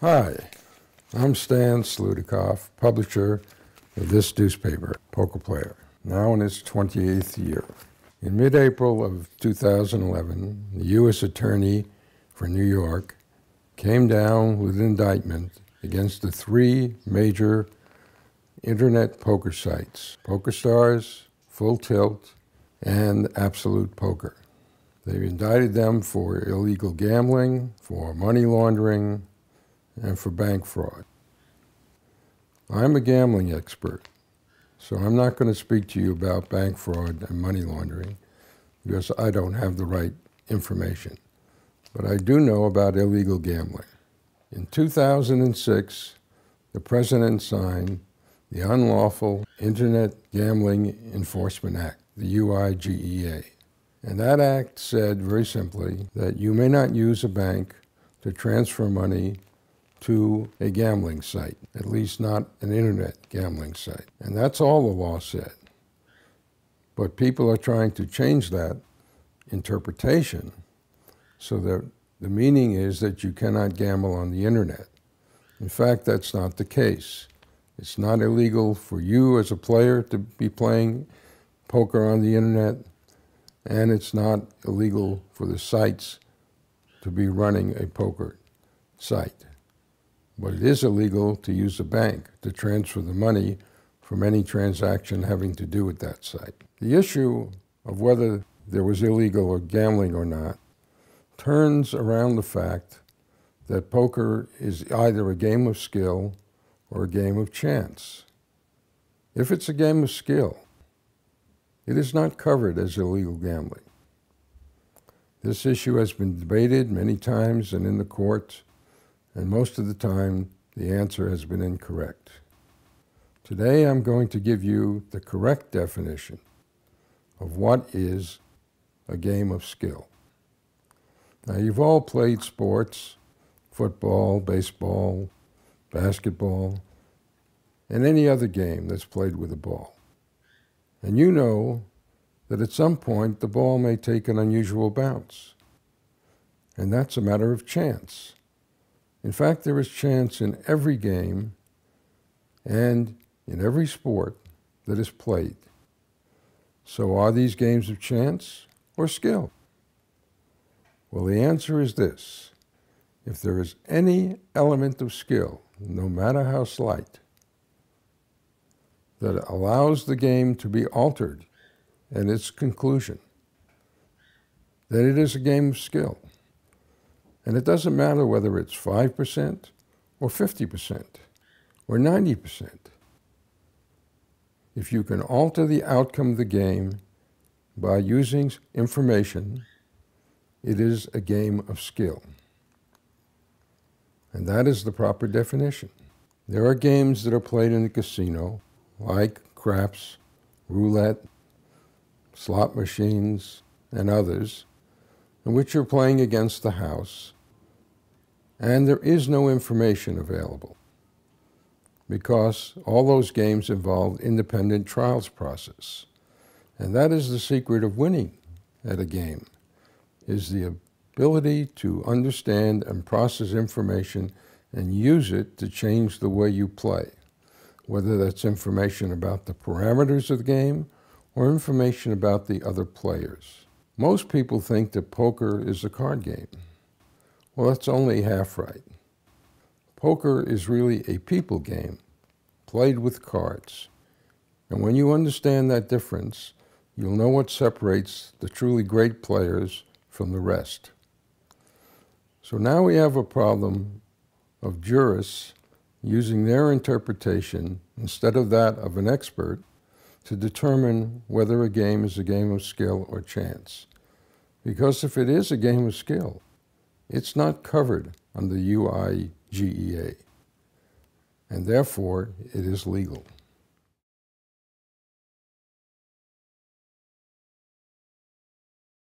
Hi, I'm Stan Sludikoff, publisher of this newspaper, Poker Player, now in its 28th year. In mid-April of 2011, the U.S. Attorney for New York came down with an indictment against the three major internet poker sites, PokerStars, Full Tilt, and Absolute Poker. They've indicted them for illegal gambling, for money laundering, and for bank fraud. I'm a gambling expert, so I'm not going to speak to you about bank fraud and money laundering because I don't have the right information. But I do know about illegal gambling. In 2006, the President signed the Unlawful Internet Gambling Enforcement Act, the UIGEA. And that act said very simply that you may not use a bank to transfer money to a gambling site, at least not an internet gambling site. And that's all the law said. But people are trying to change that interpretation so that the meaning is that you cannot gamble on the internet. In fact, that's not the case. It's not illegal for you as a player to be playing poker on the internet, and it's not illegal for the sites to be running a poker site. But it is illegal to use a bank to transfer the money from any transaction having to do with that site. The issue of whether there was illegal or gambling or not turns around the fact that poker is either a game of skill or a game of chance. If it's a game of skill, it is not covered as illegal gambling. This issue has been debated many times and in the courts, and most of the time, the answer has been incorrect. Today, I'm going to give you the correct definition of what is a game of skill. Now, you've all played sports, football, baseball, basketball, and any other game that's played with a ball. And you know that at some point, the ball may take an unusual bounce. And that's a matter of chance. In fact, there is chance in every game and in every sport that is played. So are these games of chance or skill? Well, the answer is this. If there is any element of skill, no matter how slight, that allows the game to be altered at its conclusion, then it is a game of skill. And it doesn't matter whether it's 5% or 50% or 90%. If you can alter the outcome of the game by using information, it is a game of skill. And that is the proper definition. There are games that are played in a casino, like craps, roulette, slot machines, and others, in which you're playing against the house, and there is no information available because all those games involve independent trials process. And that is the secret of winning at a game, is the ability to understand and process information and use it to change the way you play, whether that's information about the parameters of the game or information about the other players. Most people think that poker is a card game. Well, that's only half right. Poker is really a people game, played with cards. And when you understand that difference, you'll know what separates the truly great players from the rest. So now we have a problem of jurists using their interpretation instead of that of an expert to determine whether a game is a game of skill or chance. Because if it is a game of skill, it's not covered under the UIGEA, and therefore it is legal.